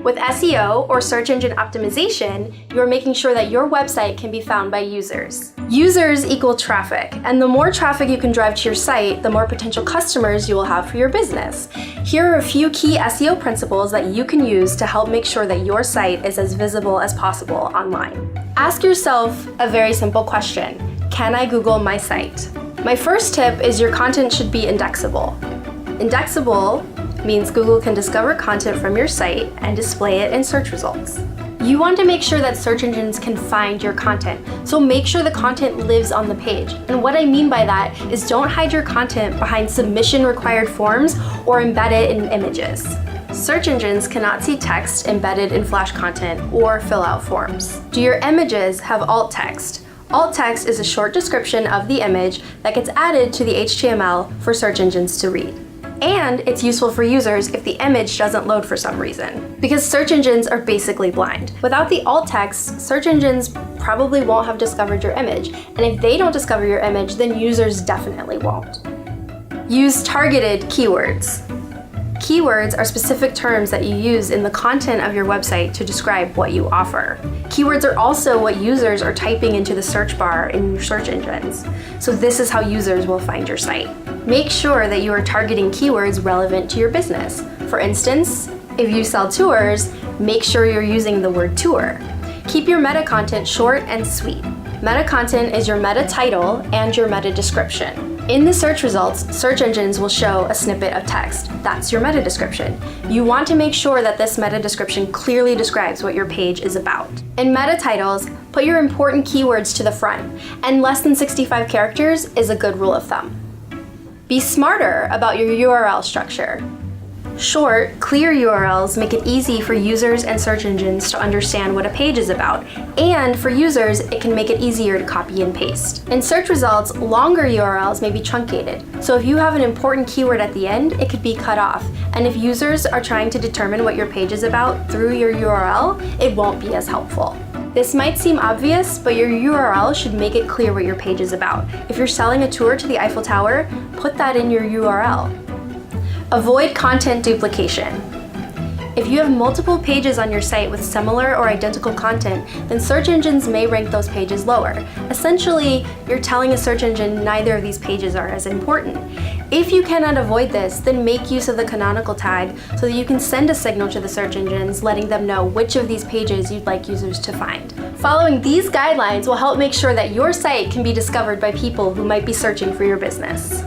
With SEO, or search engine optimization, you are making sure that your website can be found by users. Users equal traffic, and the more traffic you can drive to your site, the more potential customers you will have for your business. Here are a few key SEO principles that you can use to help make sure that your site is as visible as possible online. Ask yourself a very simple question: can I Google my site? My first tip is your content should be indexable. Indexable means Google can discover content from your site and display it in search results. You want to make sure that search engines can find your content, so make sure the content lives on the page. And what I mean by that is don't hide your content behind submission required forms or embed it in images. Search engines cannot see text embedded in Flash content or fill out forms. Do your images have alt text? Alt text is a short description of the image that gets added to the HTML for search engines to read. And it's useful for users if the image doesn't load for some reason, because search engines are basically blind. Without the alt text, search engines probably won't have discovered your image, and if they don't discover your image, then users definitely won't. Use targeted keywords. Keywords are specific terms that you use in the content of your website to describe what you offer. Keywords are also what users are typing into the search bar in your search engines, so this is how users will find your site. Make sure that you are targeting keywords relevant to your business. For instance, if you sell tours, make sure you're using the word tour. Keep your meta content short and sweet. Meta content is your meta title and your meta description. In the search results, search engines will show a snippet of text. That's your meta description. You want to make sure that this meta description clearly describes what your page is about. In meta titles, put your important keywords to the front, and less than 65 characters is a good rule of thumb. Be smarter about your URL structure. Short, clear URLs make it easy for users and search engines to understand what a page is about, and for users, it can make it easier to copy and paste. In search results, longer URLs may be truncated, so if you have an important keyword at the end, it could be cut off, and if users are trying to determine what your page is about through your URL, it won't be as helpful. This might seem obvious, but your URL should make it clear what your page is about. If you're selling a tour to the Eiffel Tower, put that in your URL. Avoid content duplication. If you have multiple pages on your site with similar or identical content, then search engines may rank those pages lower. Essentially, you're telling a search engine neither of these pages are as important. If you cannot avoid this, then make use of the canonical tag so that you can send a signal to the search engines letting them know which of these pages you'd like users to find. Following these guidelines will help make sure that your site can be discovered by people who might be searching for your business.